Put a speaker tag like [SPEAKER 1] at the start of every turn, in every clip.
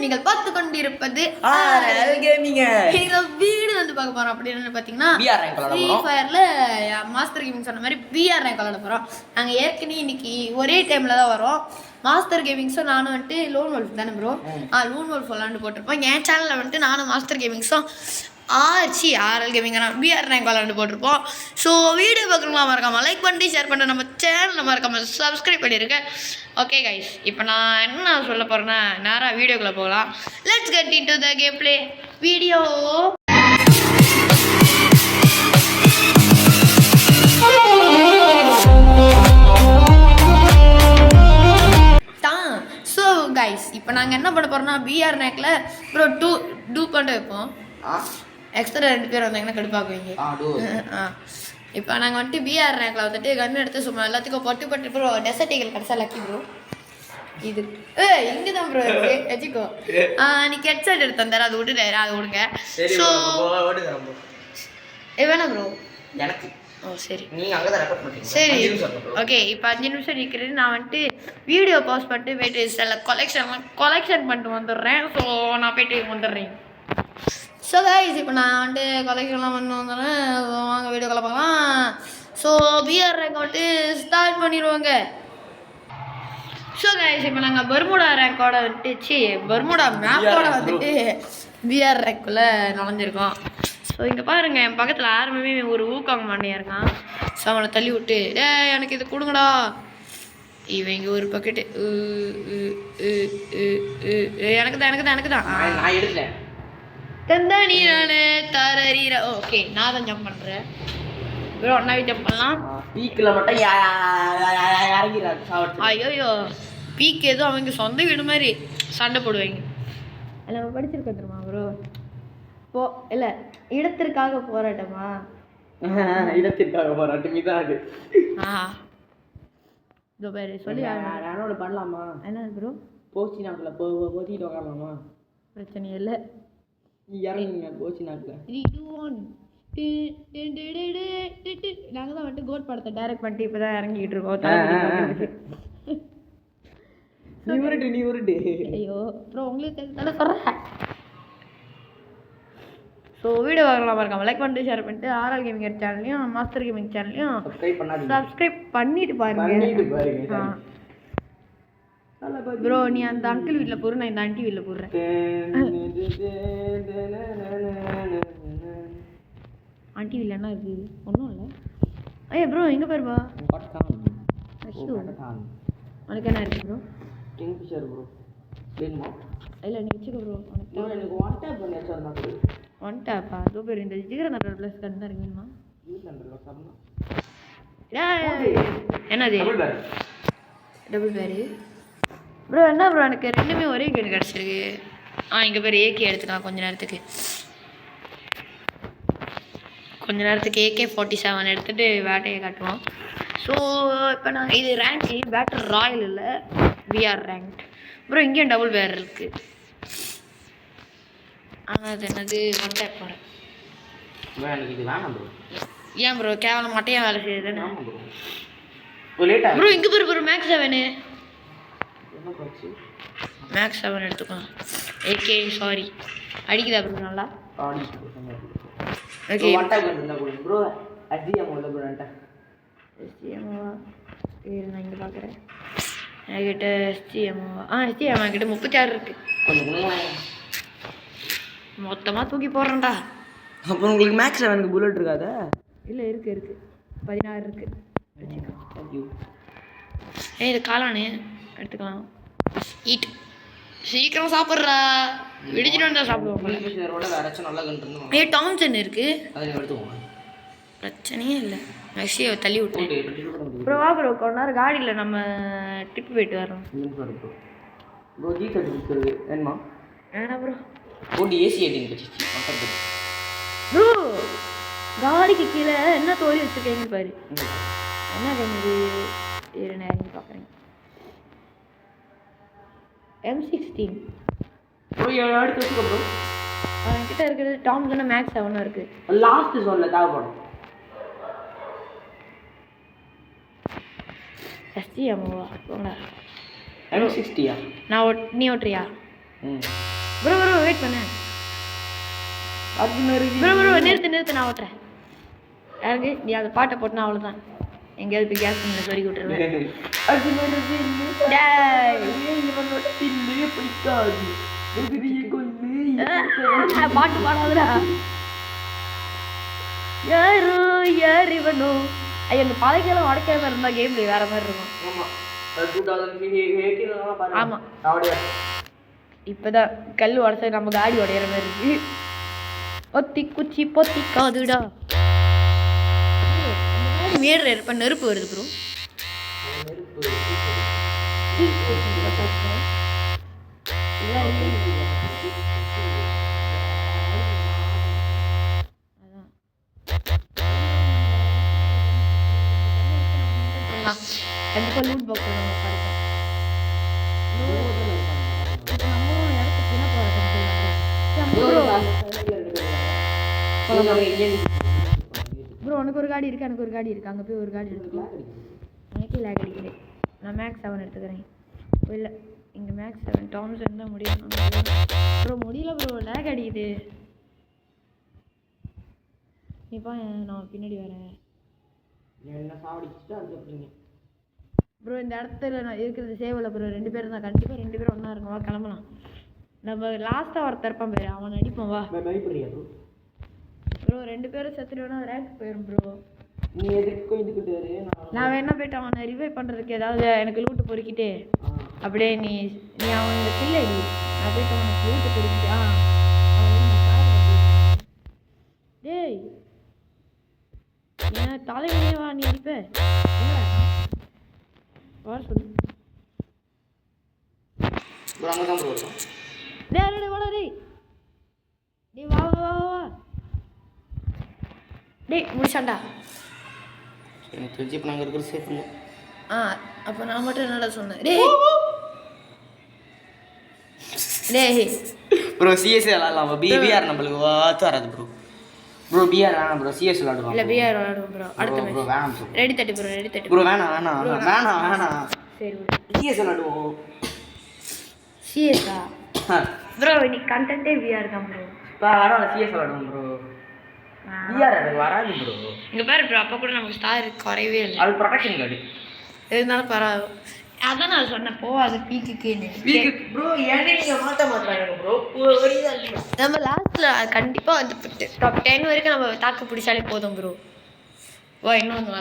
[SPEAKER 1] நீங்கள் பார்த்து கொண்டிருப்பது வீடு வந்து பார்க்க போறோம் அப்படின்னு பாத்தீங்கன்னா ஃப்ரீ ஃபயர்ல மாஸ்டர் கேமிங் சொன்ன மாதிரி பிஆர் ரேங்க் விளையாட போறோம். நாங்க ஏற்கனவே இன்னைக்கு ஒரே டைம்ல தான் வரோம். மாஸ்டர் கேமிங்ஸும் நானும் வந்துட்டு லோன் வொல்ஃப் தானே ப்ரோ, லோன் வொல்ஃப் விளாண்டு போட்டிருப்போம். என் சேனல்ல வந்துட்டு நானும் மாஸ்டர் கேமிங்ஸும் ஆர்எல் கேமிங் பிஆர் ரேங்க் விளாண்டு போட்டிருப்போம். ஸோ வீடியோ பார்க்கணுமா மறக்காம லைக் பண்ணி ஷேர் பண்ண, நம்ம சேனலை மறக்காம சப்ஸ்கிரைப் பண்ணியிருக்கேன். ஓகே கைஸ், இப்போ நான் என்ன சொல்ல போகிறேன்னா நேராக வீடியோக்குள்ளே போகலாம். Let's get into the game play video. So guys, இப்போ நாங்கள் என்ன பண்ண போகிறோம்னா பிஆர் ரேங்கில் ப்ரோ டூ பண்ண வைப்போம். எக்ஸ்ட்ரா 2 பேர் வந்தாங்கன்னா கடுப்பாக்குவீங்க. இப்போ நாங்கள் வந்துட்டு பிஆர் ரேங்கில் வந்துட்டு கன் எடுத்து சும்மா எல்லாத்துக்கும் பொட்டு ப்ரோ டெசர்ட் ஈகிள் கிடச்சா லக்கி ப்ரோ. இது இங்கே தான் ப்ரோ இருக்கு, வச்சுக்கோ. நீ ஹெட்செட் எடுத்து தந்தார அது விட்டுட்டு அதை விடுங்க. ஸோ வேணாம் ப்ரோ எனக்கு. ஓ சரி, சரி ஓகே. இப்போ 5 நிமிஷம் நிற்கிறது. நான் வந்துட்டு வீடியோ பாஸ் பண்ணிட்டு போயிட்டு சில கொலெக்ஷன் பண்ணிட்டு வந்துடுறேன். ஸோ நான் போயிட்டு வந்துடுறேன். ஸோ கைஸ், இப்போ நான் வந்துட்டு கொலெக்ஷன்லாம் பண்ணி வந்துடுறேன். வாங்க வீடியோக்குள்ள பார்க்கலாம். ஸோ பிஆர் ரேங்க் வந்துட்டு ஸ்டார்ட் பண்ணிடுவாங்க. ஸோ கைஸ், இப்போ நாங்கள் பர்முடா ரேங்கோட வந்துட்டு பர்முடா மேப்போட வந்துட்டு பிஆர் ரேங்க்குள்ளே நுழைஞ்சிருக்கோம். ஸோ இங்கே பாருங்கள், என் பக்கத்தில் ஆரம்பமே ஒரு ஊக்காங்க மாண்டியாக இருக்கான். ஸோ அவனை தள்ளி விட்டு எனக்கு இது கொடுங்கடா. இவன் இங்கே ஒரு பக்கெட்டு எனக்கு தான் நான் எடுத்தேன் தந்தானி நான் தரீர. ஓகே, நான் தான் ஜம்ப் பண்ணுறேன் ப்ரோ. ஒன்னாவே ஜம்ப் பண்ணலாம்.
[SPEAKER 2] பீக்கில் மட்டும்
[SPEAKER 1] ஐயோ பீக் எதுவும் அவங்க சொந்த வீடு மாதிரி சண்டை போடுவாங்க. அதில் நம்ம படிச்சிருக்க தெரியுமா ப்ரோ? இல்லை இடத்திற்காக போராட்டமா?
[SPEAKER 2] இடத்திற்காக போராட்டம் இதான் அது.
[SPEAKER 1] இதோ பேர் சொல்லி
[SPEAKER 2] நானோட பண்ணலாமா?
[SPEAKER 1] என்ன ப்ரோ?
[SPEAKER 2] போச்சி நாட்டில் போத்திட்டு உக்காரலாமா?
[SPEAKER 1] பிரச்சனை இல்லை,
[SPEAKER 2] நீ இறங்குங்க போச்சி நாட்டில்.
[SPEAKER 1] 3 2 1 நாங்கள் தான் வந்துட்டு கோட் படத்தை டைரக்ட் பண்ணிட்டு இப்போ தான் இறங்கிட்டு இருக்கோம்.
[SPEAKER 2] நீ உருட்டு.
[SPEAKER 1] ஐயோ அப்புறம் உங்களுக்கு தானே சொல்கிறேன். ஸோ வீடியோ பார்க்கலாம் மறக்காம லைக் பண்ணிட்டு ஷேர் பண்ணிட்டு ஆர்எல் கேமிங் சேனல்லையும் மாஸ்டர் கேமிங் சேனல்லையும் சப்ஸ்கிரைப் பண்ணிட்டு பாருங்க. ப்ரோ நீ அந்த அங்கிள் வீட்டில் போடுற, நான் இந்த ஆண்டி வீட்டில் போடுறேன். ஆண்டி வீட்டில் என்ன இருக்குது? ஒன்றும் இல்லை. ஐயா ப்ரோ எங்கே போயிருப்பா? உனக்கு என்ன இருக்குது ப்ரோ?
[SPEAKER 2] கிங்ஃபிஷர் ப்ரோ வேணுமா?
[SPEAKER 1] இல்லை நீ வச்சுக்க ப்ரோ.
[SPEAKER 2] எனக்கு ஒன் டேப் பண்ணி வச்சு
[SPEAKER 1] ஒன் டேப்பா? அதோ பேர் இந்த ஜிகர் நம்பர் ப்ளஸ் கண்டு தான் வேணுமா? என்னது டபுள் பேரு ப்ரோ? என்ன ப்ரோ எனக்கு ரெண்டுமே ஒரே கேடு கிடச்சிருக்கு. இங்கே பேர் ஏகே எடுத்துக்கலாம் கொஞ்ச நேரத்துக்கு AK-47 எடுத்துகிட்டு வேட்டையை காட்டுவோம். ஸோ இப்போ நாங்கள் இது ரேங்க் பேட்டர் ராயல் இல்லை, பிஆர் ரேங்க் ப்ரோ. இங்கேயும் டபுள் பேர் இருக்குது. ஆனால் அது என்னது ஒன் டேப் போகிறேன். ஏன் ப்ரோ கேவலம் மட்டையாக வேலை செய்யுதுன்னு ப்ரோ? இங்கே ப்ரோ மேக்ஸ் 7 எடுத்துக்கலாம். ஏகே சாரி அடிக்குதா ப்ரோ? நல்லா ஓகே. எஸ்டிஎம்ஓவா? நான் இங்கே பார்க்குறேன். என்கிட்ட எஸ்டிஎம்ஓவா? எஸ்டிஎம் என்கிட்ட 36 இருக்குது. மொத்தமாக தூக்கி போடுறேன்டா.
[SPEAKER 2] அப்புறம் உங்களுக்கு மேக்ஸ் 7 புல்லட் இருக்காதா?
[SPEAKER 1] இல்லை இருக்குது 16 இருக்குது. வச்சுக்கோ. இது காளானு எடுத்துக்கலாம். சீக்கிரம் சாப்பிட்றா, விடிஞ்சிட்டு வந்தால் சாப்பிடுவோம். டாம்சன் இருக்குது, பிரச்சனையே இல்லை. நெக்ஸ்ட் தள்ளி விட்டு ப்ரோ வா ப்ரோ. கொஞ்ச நேரம் காடியில் நம்ம ட்ரிப் போயிட்டு வரோம்.
[SPEAKER 2] வேணுமா?
[SPEAKER 1] வேணாம் ப்ரோ.
[SPEAKER 2] ப்ரோ
[SPEAKER 1] காடிக்கு கீழே என்ன தோழி வச்சுருக்கீங்க பாரு. என்ன பண்ணுது? நேரம் பார்க்குறேன். M16
[SPEAKER 2] எடுத்து வச்சுக்கோ ப்ரோ.
[SPEAKER 1] என்கிட்ட இருக்கிறது டாம்சன் மேக்ஸ் 7 இருக்குது.
[SPEAKER 2] லாஸ்ட் ஜோனில் தேவைப்படும்.
[SPEAKER 1] STM போங்க.
[SPEAKER 2] M60
[SPEAKER 1] நான் நீ ஓட்டுறியா? ப்ரோ வெயிட் பண்ணு. ப்ரோ நிறுத்து நான் ஓட்டுறேன். எனக்கு நீ அந்த பாட்டை போட்டுனா அவ்வளோதான். எங்கேயாவது போய் கேஸ் பண்ணி சொல்லி விட்டுருவேன். பாட்டு பாடாதுடா. யாரு இவனோ. ஐயோ அந்த பழகையெல்லாம் உடைக்காம இருந்தா கேம் வேற மாதிரி இருக்கும். ஆமா இப்பதான் கல் உடச்சா நம்ம காடி உடையிற மாதிரி இருக்கு. ஒத்தி குச்சி பொத்தி காதுடா. மேடுற இருப்ப நெருப்பு வருது ப்ரோ. கண்டிப்பா லூட் பாக்ஸ் நம்ம கிடைக்கும். ப்ரோ உனக்கு ஒரு காடி இருக்கு, எனக்கு ஒரு காடி இருக்கு. அங்கே போய் ஒரு காடி எடுத்துக்கலாம். எனக்கே லேக் அடிக்குது. நான் மேக்ஸ் 7 எடுத்துக்கிறேன். இல்லை இங்கே மேக்ஸ் 7 டாம்ஸ் இருந்தால் முடியும். ப்ரோ முடியல ப்ரோ, லேக் அடிக்குது. இப்போ நான் பின்னாடி வரேன். ப்ரோ இந்த இடத்துல நான் இருக்கிறது சேவலை ப்ரோ. 2 பேரும் தான், கண்டிப்பாக 2 பேரும் ஒன்றா இருக்கும். வா கிளம்பலாம். நம்ம லாஸ்ட்டாக ஒருத்தர் இருப்பான் பேர், அவன் அடிப்போம். வா ப்ரோ 2 பேரும் செத்துடுவேன்னா ரேங்க் போயிடும் ப்ரோ.
[SPEAKER 2] நீ எதுக்கும் இதுக்கிட்டு
[SPEAKER 1] நான் வேணா போய்ட்டு அவனை ரிவைவ் பண்ணுறதுக்கு ஏதாவது எனக்கு லூட்டு பொறுக்கிட்டு அப்படியே நீ அவனுக்கு இல்லை நான் போய்ட்டு அவனுக்கு லூட்டு பொறுக்கிட்டு டேய் ஏன் தலைவனே வா நீ அடிப்ப வர சொல்லு. டேய் வாடா டேய் வா வா வா டேய் முடிச்சாண்டா.
[SPEAKER 2] எனக்கு தெரிஞ்சு இப்போ நாங்கள் இருக்கிற சேஃப் இல்லை.
[SPEAKER 1] அப்போ நான் மட்டும் என்னடா சொன்னேன். டேய்
[SPEAKER 2] ப்ரோ சிஎஸ் விளாட்லாம். பிஆர் நம்மளுக்கு வாத்து வராது ப்ரோ பிஆர் வேணாம் ப்ரோ. சிஎஸ் விளாடுவோம்.
[SPEAKER 1] இல்லை பிஆர் விளாடுவோம் ப்ரோ. அடுத்த
[SPEAKER 2] ப்ரோ வேணாம் ப்ரோ.
[SPEAKER 1] ரெடி தட்டு
[SPEAKER 2] ப்ரோ வேணாம்.
[SPEAKER 1] சரி
[SPEAKER 2] சிஎஸ் விளாடுவோம்.
[SPEAKER 1] சிஎஸ்ஸா ப்ரோ இன்னைக்கு கண்டென்ட்டே பிஆர் தான் ப்ரோ.
[SPEAKER 2] பரவாயில்ல சிஎஸ் விளாடுவோம் ப்ரோ. பிஆர் எனக்கு வராது ப்ரோ.
[SPEAKER 1] இங்கே பாரு ப்ரோ, அப்போ கூட நமக்கு ஸ்டார் குறையவே இல்லை.
[SPEAKER 2] அது ப்ரொடெக்ஷன் கார்டு
[SPEAKER 1] இருந்தாலும் பரவாயில்ல. அதான் நான் சொன்னேன் அது பீக்கு
[SPEAKER 2] ப்ரோ. ஏன்னா நீங்கள் மாற்ற மாட்டாங்க ப்ரோ.
[SPEAKER 1] நம்ம லாஸ்ட்டில் கண்டிப்பாக வந்து டாப் 10 வரைக்கும் நம்ம தாக்கு பிடிச்சாலே போதும் ப்ரோ. ஓ இன்னொன்று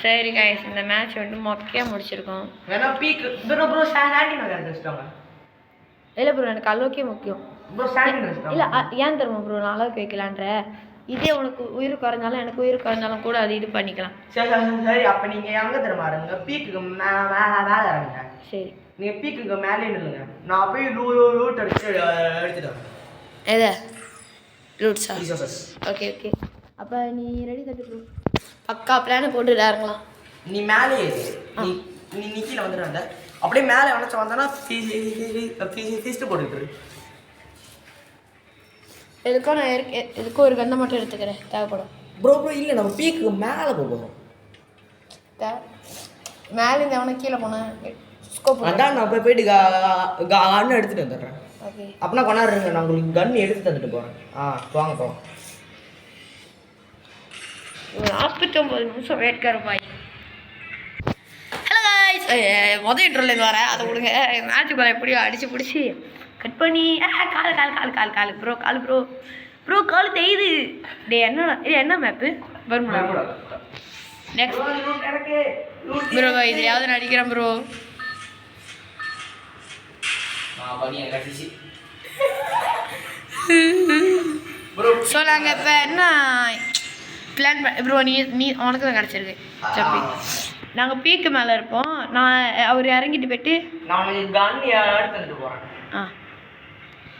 [SPEAKER 1] சரி கைஸ், இந்த மேட்ச் வந்து மொக்கையாக முடிச்சிருக்கோம்.
[SPEAKER 2] வேணா பீக் ப்ரோ. ப்ரோ சாண்டி நகர் வச்சுட்டாங்க.
[SPEAKER 1] இல்லை ப்ரோ எனக்கு அளவுக்கே முக்கியம்
[SPEAKER 2] ப்ரோ. சாண்டி நகர் இல்லை
[SPEAKER 1] ஏன் தருமா ப்ரோ நான் அளவுக்கு வைக்கலான்ற. இதே உனக்கு உயிர் குறைஞ்சாலும் எனக்கு உயிர் குறைஞ்சாலும் கூட அது இது பண்ணிக்கலாம்.
[SPEAKER 2] சரி அப்போ நீங்கள் எங்கே தருமாறுங்க பீக்குக்கு மேலே இறங்குங்க.
[SPEAKER 1] சரி
[SPEAKER 2] நீங்கள் பீக்குக்கு மேலே நில்லுங்க. நான் போய் லூட் எடுத்துட்டு வரேன்.
[SPEAKER 1] எதை லூட்ஸா?
[SPEAKER 2] ரிசோர்ஸஸ்.
[SPEAKER 1] ஓகே அப்போ நீ ரெடி தட்டு ப்ரோ. பக்கா பிளானை போட்டு இறங்கலாம்.
[SPEAKER 2] நீ மேலே நீ கீழே வந்துடுறாங்க. அப்படியே மேலே வளைச்சு வந்தோன்னா ஃபீஸ்ட்டு போட்டுக்கிட்டு
[SPEAKER 1] எதுக்கும் நான் எதுக்கும் ஒரு கண்ணை மட்டும் எடுத்துக்கிறேன் தேவைப்படும்.
[SPEAKER 2] ப்ரோ இல்லை நம்ம பீக்கு மேலே போகிறோம்.
[SPEAKER 1] மேலே இந்த அவனை கீழே போனேன் ஸ்கோப்
[SPEAKER 2] அதான் நான் போயிட்டு கன் எடுத்துகிட்டு வந்துடுறேன்.
[SPEAKER 1] ஓகே
[SPEAKER 2] அப்படின்னா கொண்டாடுறேங்க. நான் உங்களுக்கு கன் எடுத்து தந்துட்டு போகிறேன். வாங்க
[SPEAKER 1] 49 நிமிஷம் வேட்கார பாய். ஹலோ காய்ஸ், மொதல் இன்ட்ரோலேருந்து வரேன் அதை விடுங்க. மேட்ச் பால் எப்படியோ அடித்து பிடிச்சி கட் பண்ணி கால் ப்ரோ கால் தெரியுது. டே என்ன மேப்பு வருமா நெக்ஸ்ட் ப்ரோ? இதுலையாவது நடிக்கிறேன் ப்ரோ. ஸோ நாங்கள் இப்போ என்ன பிளான் ப்ரோ நீ உனக்கு தான் கிடச்சிருக்கு சப்பி. நாங்கள் பீக்கு மேலே இருப்போம். நான் அவர் இறங்கிட்டு போய்ட்டு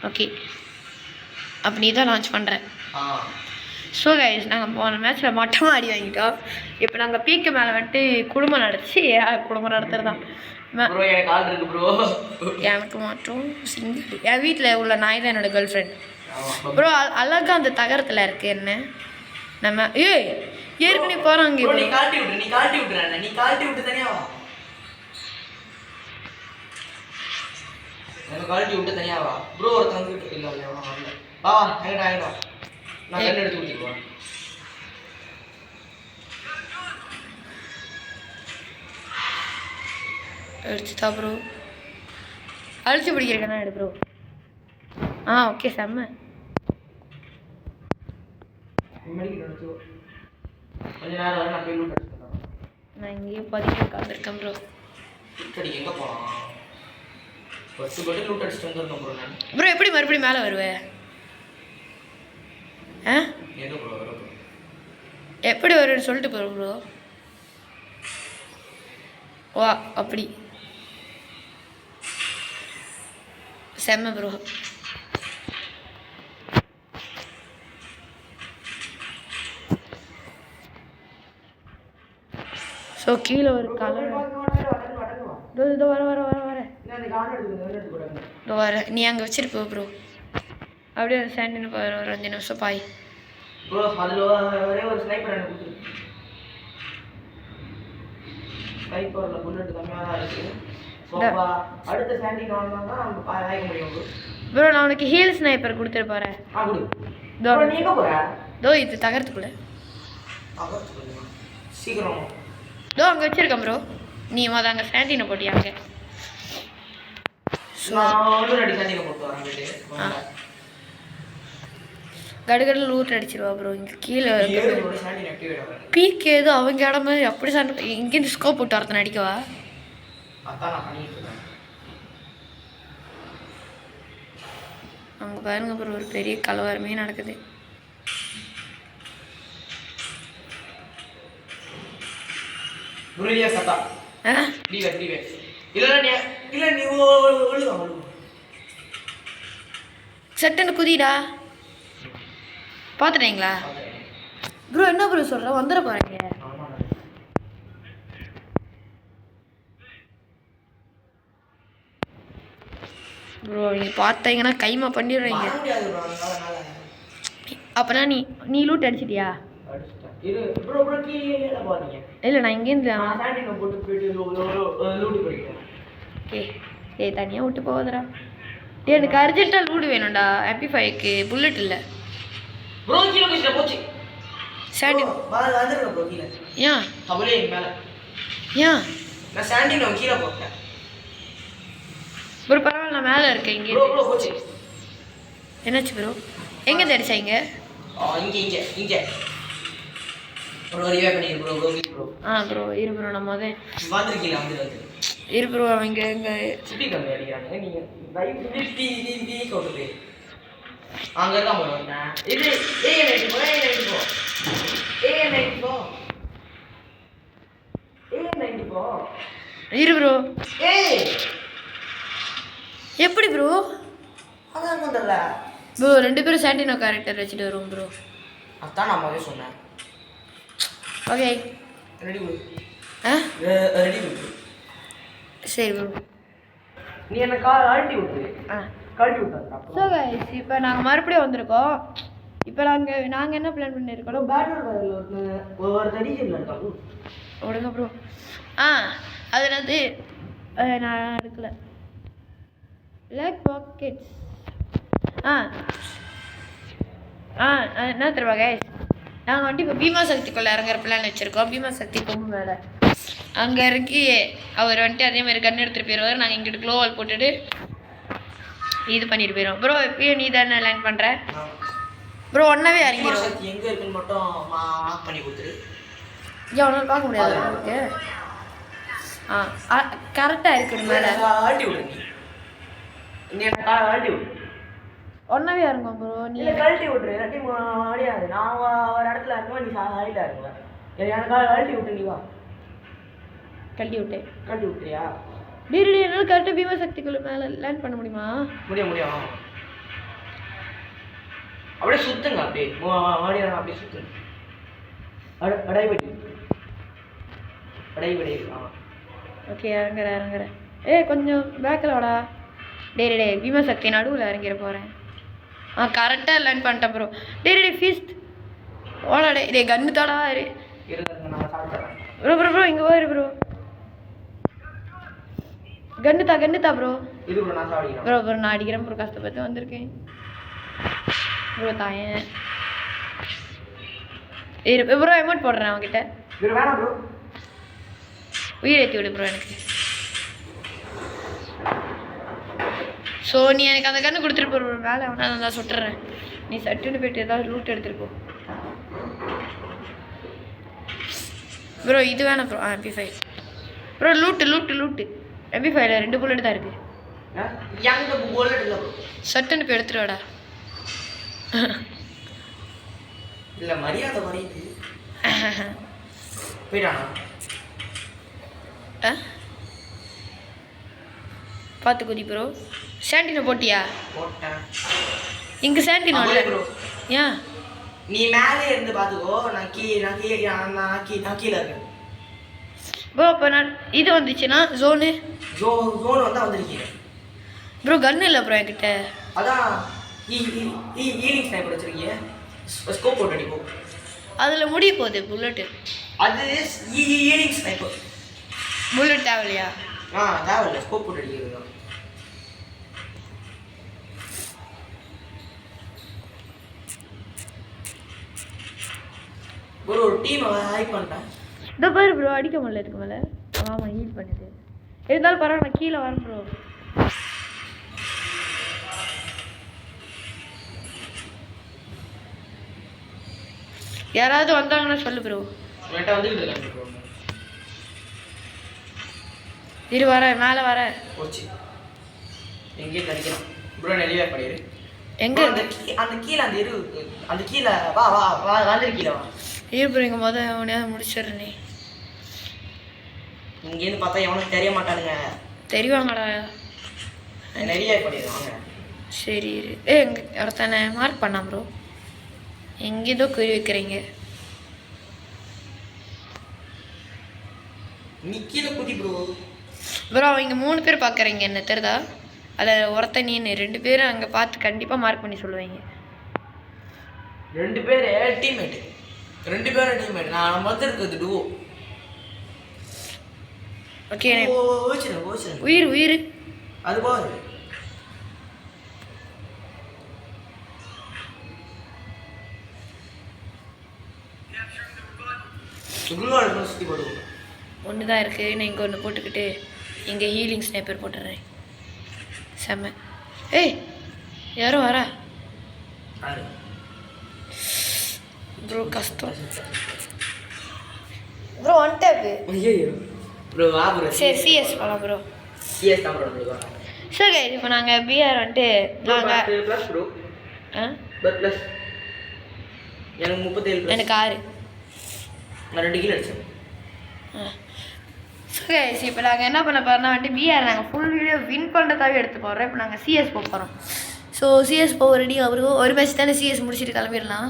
[SPEAKER 1] ஓகே அப்போ நீ தான் லான்ச் பண்ணுறேன். ஸோ கைஸ் நாங்கள் போன மேட்ச்சில் மட்டமாக அடி வாங்கிட்டோம். இப்போ நாங்கள் பீக்கு மேலே வந்துட்டு குடும்பம் நடத்துறது தான். எனக்கு மட்டும் சிங்கிள். என் வீட்டில் உள்ள நாய் தான் என்னோடய கேர்ள் ஃப்ரெண்ட் ப்ரோ. அழகாக அந்த தகரத்தில் இருக்குது என்ன நம்ம ஏற்கனவே போகிறாங்க.
[SPEAKER 2] கழட்டி விட்டு தனியா வா ப்ரோ ஒருத்தன் வந்துட்டு இல்லை இல்லை வரல வா எங்கிட்ட நான் கண்ணு எடுத்து கொடுத்துருவேன்
[SPEAKER 1] அடிச்சுதா ப்ரோ அழிச்சு பிடிக்கிறேன் எடு ப்ரோ ஓகே செம்ம
[SPEAKER 2] கொஞ்ச நேரம் வரை நான் போய் லூட் அடிச்சுட்டேன்
[SPEAKER 1] நான் இங்கேயே பதுக்கி உட்காந்துருக்கேன் ப்ரோ
[SPEAKER 2] லூட் அடிக்க எங்கே போகலாம் ஃபஸ்ட்டு போட்டு லூட் அடிச்சுட்டு வந்துருக்கேன் ப்ரோ நான்
[SPEAKER 1] ப்ரோ எப்படி மறுபடியும் மேலே வருவேன்
[SPEAKER 2] எங்கே ப்ரோ வர ப்ரோ
[SPEAKER 1] எப்படி வருன்னு சொல்லிட்டு போகிறோம் ப்ரோ வா அப்படி செம்ம ப்ரோ ஸோ கீழே ஒரு கலர் இதோ வர நீ அங்கே வச்சிருப்போ ப்ரோ அப்படியே சாண்டின்னு போகிற ஒரு 5 நிமிஷம் பாய்
[SPEAKER 2] ப்ரோ அதில் ஒரே ஒரு ஸ்னைப்பர் எனக்கு கொடுத்துரு ஸ்னைப்பரில் புல்லட் கம்மியாக தான் இருக்குது அடுத்த சாண்டிங் வாங்கினா நம்ம ஆயிக்க முடியும்
[SPEAKER 1] ப்ரோ நான் உனக்கு ஹீல் ஸ்னைப்பர் கொடுத்துருப்பாரு
[SPEAKER 2] நீ எங்கே போகிற
[SPEAKER 1] தோ இது தகரத்துக்குள்ள
[SPEAKER 2] சீக்கிரம்
[SPEAKER 1] தோ அங்கே வச்சிருக்கேன் ப்ரோ நீ மொதல் அங்கே சாண்டினை போட்டியாங்க கடுகடில் லூட் அடிச்சிருவா ப்ரோ இங்கே கீழே பீக் ஏதோ அவங்க இடம் மாதிரி அப்படி சண்டை இங்கேருந்து ஸ்கோப் விட்டு ஒருத்தனை அடிக்கவா அங்கே பாருங்க ப்ரோ ஒரு பெரிய கலவரமே நடக்குது சட்டுன்னு குதிடா பார்த்துட்டீங்களா ப்ரோ என்ன ப்ரோ சொல்கிற வந்துட போகிறீங்க ப்ரோ நீங்கள் பார்த்தீங்கன்னா கைமா பண்ணிடுறீங்க அப்போனா நீ லூட் அடிச்சிட்டியா இல்லை நான் இங்கேருந்து தனியாக விட்டு போகுதுடா எனக்கு அர்ஜென்ட்டாக லூடு வேணும்டா MP5க்கு புல்லட் இல்லை சாண்டி ஏன் ப்ரோ பரவாயில்ல நான் மேலே இருக்கேன் இங்கே என்னாச்சு ப்ரோ எங்கே அடிச்சாங்க ப்ரோ இரு ப்ரோ நம்ம இரு ப்ரோ அவங்க எங்க இரு ப்ரோ எப்படி ப்ரோ ப்ரோ 2 பேரும் சாண்டினோ கேரக்டர் வச்சுட்டு வருவோம் ப்ரோ
[SPEAKER 2] அதான் நான் முதல்ல சொன்னேன்
[SPEAKER 1] ஓகே
[SPEAKER 2] ரெடி
[SPEAKER 1] சரி ப்ரோ
[SPEAKER 2] நீ என்ன கழட்டி விட்டுரு கழட்டி விட்டுறா
[SPEAKER 1] ஸோ கைஸ் இப்போ நாங்கள் மறுபடியும் வந்திருக்கோம் இப்போ நாங்கள் என்ன பிளான் பண்ணியிருக்கோம்
[SPEAKER 2] பேட்டர் ஒரு தடிக்கல இருக்காங்க
[SPEAKER 1] விடுங்க ப்ரோ அதில் வந்து நான் எடுக்கல லேக் பாக்கெட்ஸ் என்ன தெரியுமா கைஸ் நாங்கள் வந்துட்டு இப்போ பீமா சக்திக்குள்ளே இறங்குற பிளான் வச்சுருக்கோம் பீமா சக்தி கொம்பு மேலே அங்கே இறக்கி அவர் வந்துட்டு அதே மாதிரி கண் எடுத்துகிட்டு போயிடுவார் நாங்கள் இங்கிட்டு க்ளோவால் போட்டுட்டு இது பண்ணிட்டு போயிடுவோம் ப்ரோ எப்பயும் நீ தானே லேண்ட் பண்ணுற ப்ரோ ஒன்றாவே இறங்கிடுவோம்
[SPEAKER 2] எங்கே இருக்குன்னு மட்டும் ஆஃப் பண்ணி கொடுத்துரு
[SPEAKER 1] ஒன்றால் பார்க்க முடியாது உங்களுக்கு கரெக்டாக இருக்குது மேலே
[SPEAKER 2] ஆட்டி விடு நீ ஆட்டி விடு
[SPEAKER 1] ஒன்றாவே இறங்குவோம் ப்ரோ நீ
[SPEAKER 2] கழட்டி விட்ரு இல்லாட்டி முடியாது நான் ஒரு இடத்துல இருக்கும்போது நீ ஹைட்டாக இருக்குவேன் எனக்கு கழட்டி விட்டு நீ வா
[SPEAKER 1] கழட்டி விட்டேன்
[SPEAKER 2] கழட்டி விட்டுறியா
[SPEAKER 1] டீரடி என்னால் கரெக்டாக பீமா சக்திக்குள்ள மேலே லேண்ட் பண்ண முடியுமா
[SPEAKER 2] முடியும் அப்படியே சுத்துங்க அப்படியே மாடியான அப்படியே சுத்துங்க அடைபடி
[SPEAKER 1] ஓகே இறங்குறேன் கொஞ்சம் பேக்கில் வாடா டே பீமா சக்தி நடுவில் இறங்கிட போகிறேன் கரெக்டாக லேண்ட் பண்ணிட்டேன் ப்ரோ டே ஃபீஸ்ட் ஓடா டே கன்னு தாடா ப்ரோ இங்கே போயிரு ப்ரோ கண்டுதா ப்ரோ.
[SPEAKER 2] இது ப்ரோ நான் சாவடிக்கிறேன்.
[SPEAKER 1] ப்ரோ நான் அடிக்கிறேன் ப்ரோ, கஷ்டப்பட்டு வந்திருக்கேன் ப்ரோ. தாயேன் ப்ரோ, அமௌண்ட் போடுறேன் அவன்கிட்ட.
[SPEAKER 2] ப்ரோ வேணாம் ப்ரோ,
[SPEAKER 1] உயிர் ஏற்றி விடு ப்ரோ எனக்கு. ஸோ நீ எனக்கு அந்த கன்று கொடுத்துட்டு போ ப்ரோ. வேலை வேணா நான் தான் சுட்டுறேன். நீ சட்டுன்னு போய்ட்டு ஏதாவது லூட் எடுத்துகிட்டு போ ப்ரோ. இது வேணாம் ப்ரோ. MP5 bro. லூட்டு MP5ல 2 புல்லட் தான் இருக்குது.
[SPEAKER 2] எங்க புல்லட் இல்ல ப்ரோ.
[SPEAKER 1] சட்டுன்னு போய் எடுத்துட்டு வாடா.
[SPEAKER 2] இல்ல மரியாதை குறையுது. போயிட்டானா?
[SPEAKER 1] பார்த்து குதி ப்ரோ. சாண்டினோ போட்டியா?
[SPEAKER 2] போட்டேன்.
[SPEAKER 1] இங்கே சாண்டினோ இல்லை
[SPEAKER 2] ப்ரோ.
[SPEAKER 1] ஏன்
[SPEAKER 2] நீ மேலே இருந்து பார்த்துக்கோ, நான் கீழே இருக்கேன்
[SPEAKER 1] ப்ரோ. இப்போ நான் இது வந்துச்சுன்னா ஜோனு
[SPEAKER 2] வந்தால் வந்திருக்கீங்க
[SPEAKER 1] ப்ரோ. கன்று இல்லை ப்ரோ என்கிட்ட.
[SPEAKER 2] அதான் ஹீலிங் ஸ்னைப்பர் வச்சிருக்கீங்க. ஸ்கோப் போட்டு அடிப்போம்.
[SPEAKER 1] அதில் முடிய போகுது புல்லட்டு.
[SPEAKER 2] அது ஹீலிங் ஸ்னைப்பர்.
[SPEAKER 1] புல்லட் தேவையில்லையா?
[SPEAKER 2] தேவையில்லை, ஸ்கோப் போட்டு அடிக்கிறது தான். ஒரு டீம் ஹைப் பண்ணிட்டேன்.
[SPEAKER 1] இந்த பாரு ப்ரோ, அடிக்க முடியல இதுக்கு மேலே. ஆமாம் ஹீட் பண்ணுது. இருந்தாலும் பரவாயில்ல, நான் கீழே வரேன் ப்ரோ. யாராவது வந்தாங்கன்னா சொல்லு ப்ரோ. இரு வரேன், மேலே வரேன்.
[SPEAKER 2] எங்கேயும் அடிக்கலாம் ப்ரோ. நெளிவே பண்ணிடு.
[SPEAKER 1] எங்கே?
[SPEAKER 2] அந்த கீழே அந்த கீழே வா வந்து கீழே வா.
[SPEAKER 1] இரு ப்ரோ, இங்கே அவனையாவது முடிச்சிடுறேன்.
[SPEAKER 2] இங்கேருந்து பார்த்தா எவனுக்கு தெரிய மாட்டானுங்க.
[SPEAKER 1] தெரிவாங்கடா.
[SPEAKER 2] நிறைய பண்ணிடுவாங்க.
[SPEAKER 1] சரி இரு. எங்கே ஒருத்தனை மார்க் பண்ணான் ப்ரோ. எங்கேதோ குறி வைக்கிறீங்க.
[SPEAKER 2] நீ கீழே குதி ப்ரோ.
[SPEAKER 1] ப்ரோ அவங்க 3 பேர் பார்க்குறீங்க என்ன தெரியுதா? அதில் ஒருத்தன் நீ 2 பேரும் அங்கே பார்த்து கண்டிப்பாக மார்க் பண்ணி சொல்லுவீங்க.
[SPEAKER 2] 2 பேர் டீம்மேட். 2 பேரும் டீம்மேட். நான் வந்து இருக்குது டுவோ.
[SPEAKER 1] ஓகே.
[SPEAKER 2] ஓச்சிரு
[SPEAKER 1] உயிர்
[SPEAKER 2] அது போகுது.
[SPEAKER 1] ஒன்று தான் இருக்குது. நான் இங்கே ஒன்று போட்டுக்கிட்டு இங்கே ஹீலிங் ஸ்னைப்பர் போட்டுடுறேன். செம்ம. ஏய் யாரோ வரா ப்ரோ. கஷ்டம் ப்ரோ. One tape
[SPEAKER 2] bro. வா ப்ரோ.
[SPEAKER 1] சரி சிஎஸ் போகலாம் ப்ரோ.
[SPEAKER 2] சிஎஸ் தான் ப்ரோ.
[SPEAKER 1] சரி இப்போ நாங்கள் பிஆர் வந்துட்டு நாங்கள்
[SPEAKER 2] ப்ளஸ் ப்ரோ. ப்ளஸ் எனக்கு 37.
[SPEAKER 1] எனக்கு 6.
[SPEAKER 2] நான் 2 கிலோ அடிச்சேன்.
[SPEAKER 1] சரி இப்போ நாங்கள் என்ன பண்ண போகிறோம்னா வந்துட்டு பிஆர் நாங்கள் ஃபுல் வீடியோ வின் பண்ணுறதாவே எடுத்து போகிறோம். இப்போ நாங்கள் சிஎஸ் போக போகிறோம். ஸோ சிஎஸ் போக ரெடி. அவருக்கு ஒரு மேட்ச் தானே சிஎஸ் முடிச்சுட்டு கிளம்பிடலாம்.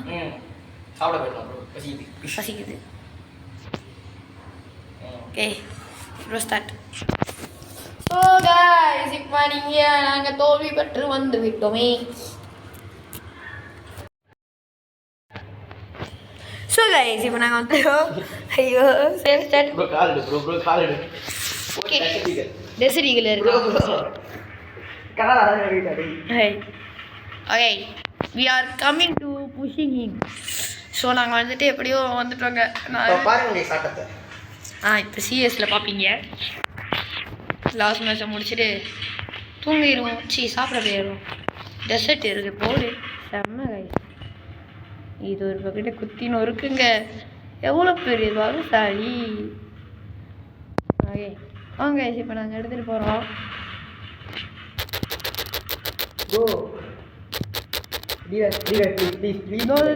[SPEAKER 2] சாப்பிட போயிடலாம் ப்ரோ.
[SPEAKER 1] பசிக்குது. Okay bro start. So guys இப்போ நீங்கள் நாங்கள் தோல்வி பெற்று வந்து விட்டோமே. ஸோ गाइस இப்போ நாங்கள் வந்து ஐயோ சரி ஸ்டார்ட்
[SPEAKER 2] ப்ரோ. கால் எடு.
[SPEAKER 1] ஓகே டெசர்ட் ஈகிள் இருக்கு. Hi okay we are coming to pushing him. So நாங்கள் வந்துட்டு எப்படியோ வந்துட்டோங்க. நான்
[SPEAKER 2] பாருங்க சாட்டத்தை.
[SPEAKER 1] இப்போ சிஎஸ்ல பார்ப்பீங்க. லாஸ்ட் மேட்சை முடிச்சுட்டு தூங்கிடுவோம். சாப்பிட போயிடுவோம். டெசர்ட் இருக்குது போடு. செம்ம guys. இது ஒரு பக்கெட்டை குத்தின்னு இருக்குங்க. எவ்வளோ பெரிய வகுசாலி. ஓகே வாங்க இப்போ நாங்கள் எடுத்துகிட்டு போகிறோம்.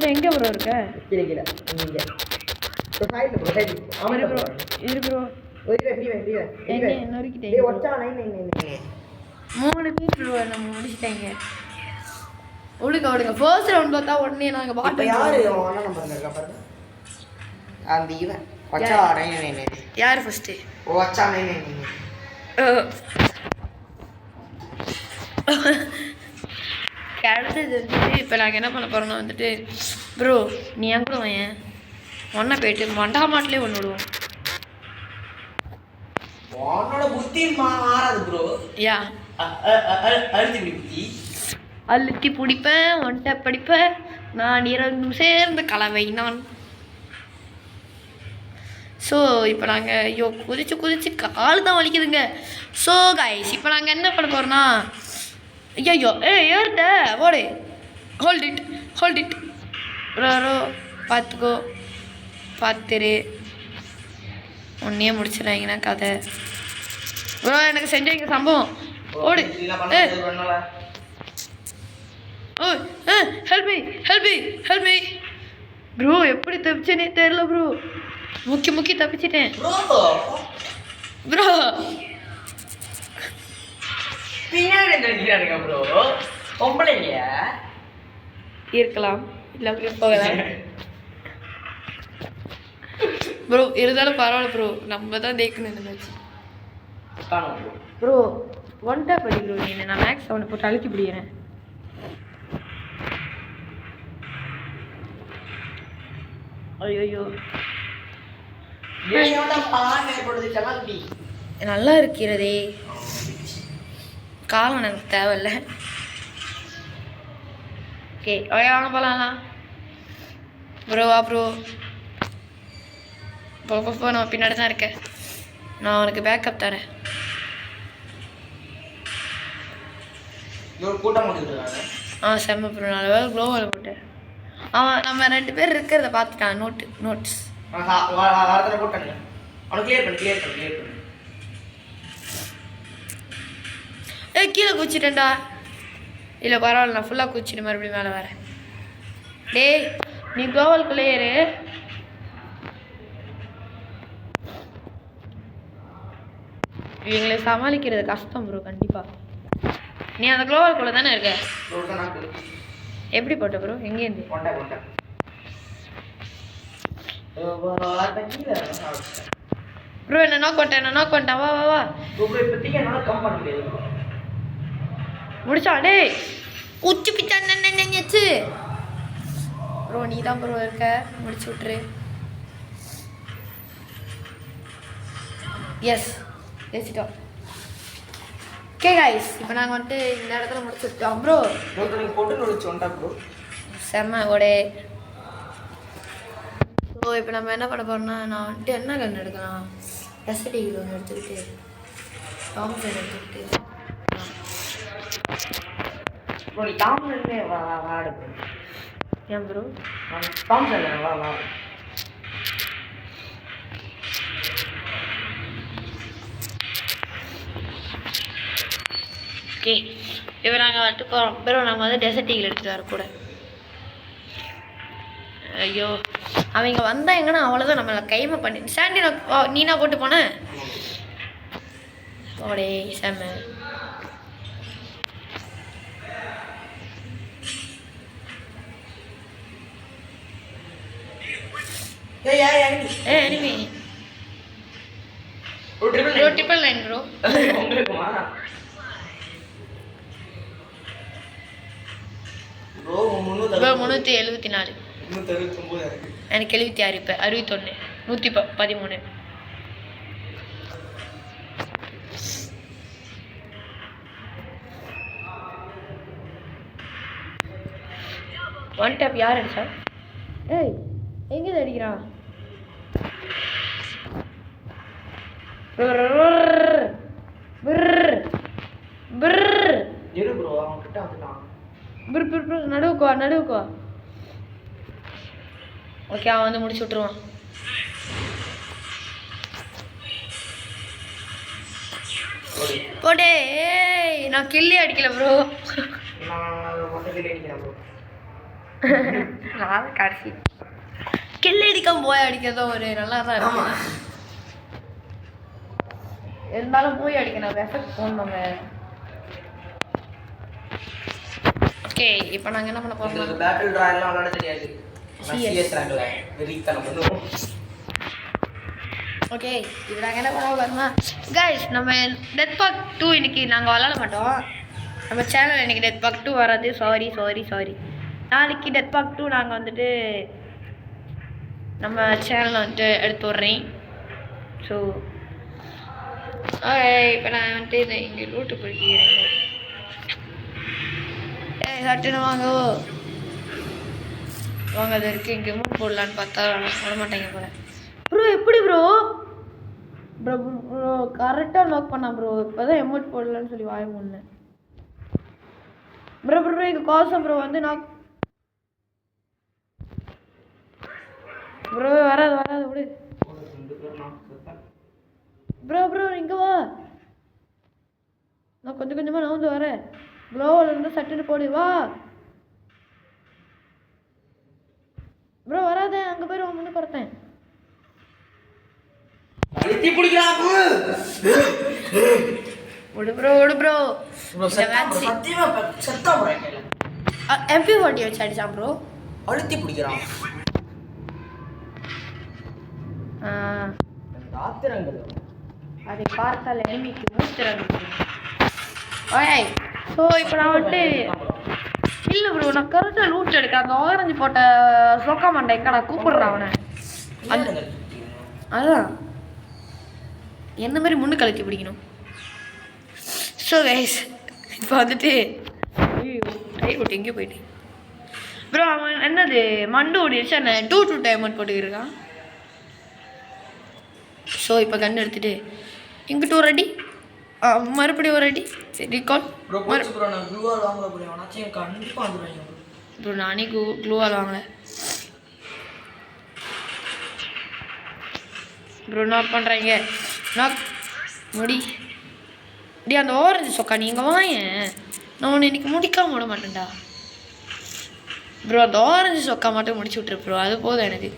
[SPEAKER 1] எங்கே ப்ரோ இருக்க? இரு ப்ரோ. 3 பேர் நம்ம முடிச்சிட்டாங்க. விடுங்க ஃபர்ஸ்ட் ரவுண்ட் பார்த்தா உடனே நாங்கள் பாட்டு. யார் ஃபர்ஸ்ட்டு? அடுத்தது வந்துட்டு இப்போ நாங்கள் என்ன பண்ண போகிறோம்னா வந்துட்டு ப்ரோ நீ என் கூட வாங்க. ஒன்றா போயிட்டு மண்டா மாட்டிலே ஒன்று விடுவோம்.
[SPEAKER 2] உன்னோட புத்தி மாறாது ப்ரோ.
[SPEAKER 1] யா
[SPEAKER 2] அழுத்தி புத்தி
[SPEAKER 1] அழுத்தி பிடிப்பேன், ஒன்ட்ட படிப்பேன், நான் இரண்டும் சேர்ந்த கலவை நான். ஸோ இப்போ நாங்கள் ஐயோ குதிச்சு கால் தான் வலிக்குதுங்க. ஸோ கைஸ் இப்போ நாங்கள் என்ன பண்ண போகிறோன்னா ஐயோ ஏறுட்ட ஓடு. ஹோல்ட் இட் ப்ரோ பார்த்துக்கோ, பார்த்துரு, ஒன்றையே முடிச்சிடாங்கன்னா கதை. ப்ரோ எனக்கு செஞ்சவங்க சம்பவம் ஓடு. ஓ ஹெல்ப் மீ ப்ரோ. எப்படி தப்பிச்சேனே தெரியல ப்ரோ. முக்கி தப்பிச்சிட்டேன் ப்ரோ.
[SPEAKER 2] பின்னாடி நினைக்கிறானுங்க ப்ரோ. பொம்பளைங்க
[SPEAKER 1] இருக்கலாம், இல்லை அப்படி போகலாம் ப்ரோ. இருந்தாலும் பரவாயில்ல ப்ரோ, நம்ம தான் தேக்கணும் இந்த மேட்ச் ப்ரோ. ஒன் டேப் அடி ப்ரோ. நான் மேக்ஸ் அவனை போட்டு அழுத்தி பிடிக்கிறேன். ஐயோ நல்லா இருக்கிறதே. காலம் எனக்கு தேவையில்லை. ஓகே வாங்க போகலாம் ப்ரோ. வா ப்ரோ, போ நான் பின்னாடி தான் இருக்கேன். நான் உனக்கு பேக்கப் தரேன். செம்ம ப்ரோ. நல்ல வேலை க்ளோவால் போட்டேன். அவன் நம்ம 2 பேர் இருக்கிறத பார்த்துட்டான். நோட்ஸ் கீழே குச்சிட்டேன்டா. இல்லை பரவாயில்ல, நான் ஃபுல்லாக குச்சிட்டு மறுபடியும் மேலே வரேன். டேய் நீ க்ளோவல்குள்ளே ஏறு. இவங்களை சமாளிக்கிறது கஷ்டம் ப்ரோ கண்டிப்பாக. நீ அந்த க்ளோவல்குள்ளே தானே இருக்க? எப்படி போட்ட ப்ரோ? எங்கேருந்து? ப்ரோ என்ன நோக் பண்ணிட்டேன். வா முடிச்சா. டேய் உச்சி பிச்சா நினைச்சு ப்ரோ. நீ தான் ப்ரோ இருக்க, முடிச்சு விட்ரு. எஸ் பேசிட்டோம். ஓகே கைஸ் இப்போ நாங்கள் வந்துட்டு இந்த இடத்துல முடிச்சுட்டோம் ப்ரோ.
[SPEAKER 2] ப்ரோ
[SPEAKER 1] செம்ம ஓடே. ஸோ இப்போ நம்ம என்ன பண்ண போகிறோம்னா, நான் வந்துட்டு என்ன கன் எடுக்கலாம்? எஸ்டி ஒன்று எடுத்துக்கிட்டு தாம்சன் எடுத்துக்கிட்டு
[SPEAKER 2] ப்ரோ. நீ தாம்சன்லே வாடு ப்ரோ.
[SPEAKER 1] ஏன் ப்ரோ?
[SPEAKER 2] தாம்சன்ல வா.
[SPEAKER 1] ஓகே இப்போ நாங்கள் வந்துட்டு போகிறோம் ப்ரோ. நம்ம வந்து டெசர்ட் ஈகிள் எடுத்துகிட்டு வரக்கூட. ஐயோ அவங்க வந்தாங்கன்னா அவ்வளோதான், நம்மளை கைமை பண்ணி சாண்டி நீனா போட்டு போனேன். ஓடே செம்ம. Enemy triple 9 bro. ப்ரோ 374. எனக்கு 76 இப்போ 61 113. ஒன் டேப் யார் அடிச்சா? ஏய் எங்கே அடிக்கிறான்? நடுவுக்கோ. ஓகே அவன் வந்து முடிச்சு விட்டுருவான். போடே. நான் கில்லி அடிக்கல ப்ரோ. நான் கடைசி கில்லி அடிக்காம போய் அடிக்கிறதும் ஒரு நல்லா தான் இருக்கும். இருந்தாலும் போய் அடிக்கணும், எஃபெக்ட் போடணுங்க. ஓகே இப்போ நாங்கள் என்ன பண்ண போகிறோம்?
[SPEAKER 2] பேட்டில் ராயல்லாம் விளையாட தெரியாது. சிஎஸ் ரேங்க்ல வெறித்தனம் பண்ணுவோம்.
[SPEAKER 1] ஓகே இப்போ நாங்கள் என்ன பண்ண போகிறோம்னா கைஸ், நம்ம டெத் பார்க் 2 இன்னைக்கு நாங்கள் விளாட மாட்டோம். நம்ம சேனல் இன்னைக்கு டெத் பார்க் 2 வராது. சாரி. நாளைக்கு டெத் பார்க் 2 நாங்கள் வந்துட்டு நம்ம சேனலில் வந்துட்டு எடுத்து விட்றேன். ஸோ இப்போ நான் வந்துட்டு இதை இங்கே லூட்டு போய்க்கிறேன். சட்டுன்னு வாங்க வாங்க. அது இருக்குது இங்கே மூணு போடலான்னு பார்த்தா வர மாட்டேங்க போல. ப்ரோ எப்படி ப்ரோ ப்ரோ ப்ரோ கரெக்டாக லாக் பண்ணா ப்ரோ. இப்போ தான் எமௌண்ட் போடலான்னு சொல்லி வாய முடியல ப்ரோ. ப்ரோ இங்கே கோசம் ப்ரோ வந்து நான் ப்ரோ வராது விடு ப்ரோ. ப்ரோ இங்கே வா, நான் கொஞ்சம் கொஞ்சமாக நான் வந்து வரேன். க்ளோவில் இருந்து சட்டுன்னு போடு வா ப்ரோ. வராத அங்கே போய் ரொம்ப முன்னு கொடுத்தேன். விடு ப்ரோ. MP40 வச்சு அடிச்சான் ப்ரோ.
[SPEAKER 2] அழுத்தி பிடிக்கிறான்.
[SPEAKER 1] அதை பார்த்தால் எனிமிக்கு மூத்திரங்கள். ஓய் ஸோ இப்போ நான் வந்துட்டு இல்லை ப்ரோ, நான் கரெக்டாக லூட் எடுக்க அந்த ஆரஞ்சு போட்ட சொக்கா மண்டை எங்கடா கூப்பிடுறான் அவனை. அதுதான் என்ன மாதிரி முன்னு கழுத்தி பிடிக்கணும். ஸோ கைஸ் இப்போ வந்துட்டு டைம் விட்டு எங்கேயோ போயிட்டு ப்ரோ அவன் என்னது மண்டு ஓடிடுச்சு. என்ன 2 டைமண்ட் போட்டுக்கிருக்கான். ஸோ இப்போ கன்று எடுத்துட்டு இங்கிட்ட ஒரு அடி, மறுபடியும் ஒரு அடி, ரீகால். ப்ரோ நானே க்ளூவால் வாங்கலை ப்ரோ. நாக் பண்ணுறாங்க நாக் முடி டி. அந்த ஆரஞ்சு சொக்கா நீங்கள் வாயேன், நான் ஒன்று இன்னைக்கு முடிக்காம விட மாட்டேன்டா ப்ரோ. அந்த ஆரஞ்சு சொக்கா மட்டும் முடிச்சு விட்ரு ப்ரோ, அது போதும் எனக்கு.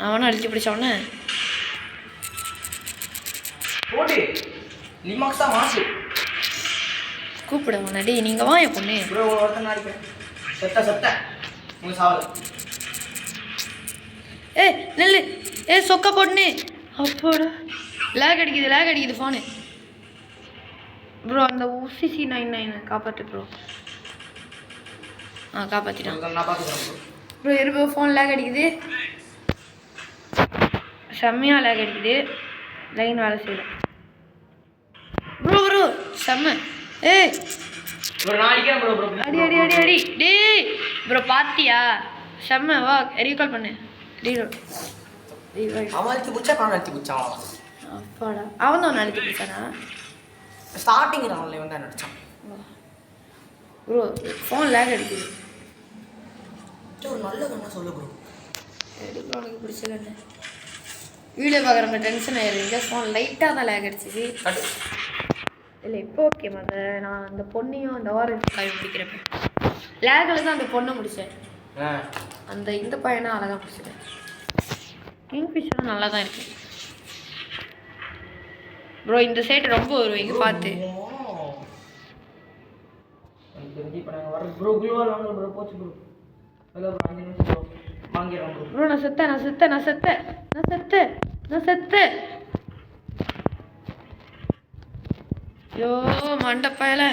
[SPEAKER 1] அவனை அழிச்சு பிடிச்சவன கூப்பிடுவாங்க. டே நீங்கள் வா என் பொண்ணு. நெல்லு சொக்கா போட்டுன்னு அப்போட லேக் அடிக்குது ஃபோனு ப்ரோ. அந்த UCC 99 காப்பாற்று ப்ரோ. காப்பாற்றிட்டான் ப்ரோ. இருப்போ ஃபோன் லேக் அடிக்குது, செம்மையாக லேக் அடிக்குது, லைன் வேலை செய்யல ப்ரோ. ப்ரோ செம்ம அடி அடி அடி அடி டே ப்ரோ. பார்த்தியா செம்ம, வா ரீகால் பண்ணு. அப்பாடா அவன் தான் அழுத்தி பிடிச்சானா
[SPEAKER 2] ஸ்டார்டிங் ரவுண்ட்ல வந்து நடிச்சான்
[SPEAKER 1] ப்ரோ. ஃபோன் லேக் அடிக்குது.
[SPEAKER 2] ஒரு நல்ல கண்ணா சொல்லு ப்ரோ.
[SPEAKER 1] எடுக்கலாம் உனக்கு பிடிச்ச கண்ணு. வீடியோ பார்க்குறவங்க டென்ஷன் ஆயிடுவீங்க. ஃபோன் லைட்டாக தான் லேக் அடிச்சிச்சு. இல்லை இப்போ ஓகே மத. நான் அந்த பொண்ணையும் அந்த ஆரஞ்சு காய் பிடிக்கிறப்ப லேகில் தான் அந்த பொண்ணை முடித்தேன். அந்த இந்த பையனை அழகாக பிடிச்சிட்டேன். கிங்ஃபிஷரும் நல்லா தான் இருக்கு ப்ரோ. இந்த சைடு ரொம்ப வருவீங்க பார்த்து ப்ரோ. நான் செத்தேன். ஐயோ மண்டப்பையில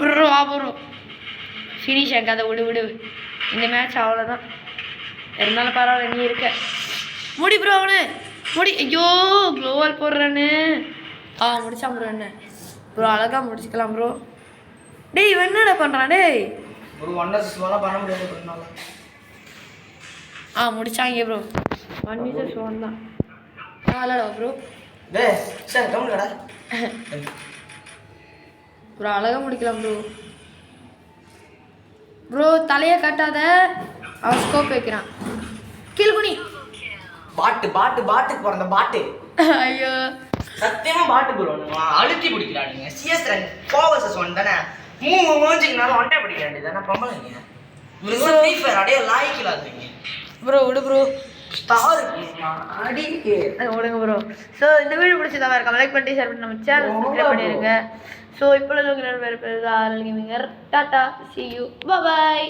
[SPEAKER 1] ப்ரோ வா ப்ரோ. ஃபினிஷ் எனக்கு அதை விடு. இந்த மேட்ச் அவ்வளோதான். இருந்தாலும் பரவாயில்ல, நீ இருக்க. முடி ப்ரோ அவனு முடி. ஐயோ க்ளோவால் போடுறானு. முடிச்சான் ப்ரோ. என்ன ப்ரோ அழகாக முடிச்சுக்கலாம் ப்ரோ. டேய் இவன் என்னடா பண்ணுறான் டேய். முடிச்சாங்க ப்ரோ. 1 vs 1 தான். விளாடா ப்ரோ. ப்ரோ அழகாக முடிக்கலாம் ப்ரோ. ப்ரோ தலையை காட்டாத, அவன் ஸ்கோப் வைக்கிறான். கீழ்குனி
[SPEAKER 2] பாட்டுக்கு பிறந்த பாட்டு.
[SPEAKER 1] ஐயோ
[SPEAKER 2] சத்தியமா பாட்டு ப்ரோ. அழுத்தி பிடிக்கிறானுங்க. CS ரேங்க் 4 vs 1 தானே. மூஞ்சிக்குனாலும் ஒன்டே பிடிக்க வேண்டியதானே பொம்பளைங்க. ஃப்ரீ ஃபயர் அடைய லாய்க்கலாதீங்க
[SPEAKER 1] ப்ரோ. விடு ப்ரோ.
[SPEAKER 2] ஸ்டார் அடி
[SPEAKER 1] விடுங்க ப்ரோ. ஸோ இந்த வீடியோ பிடிச்சதா இருக்க லைக் பண்ணி ஷேர் பண்ணி நம்ம சேனல் சப்ஸ்கிரைப் பண்ணிடுங்க. ஸோ இப்பொழுது உங்களோட வேறு பேர் tata, see you, bye bye.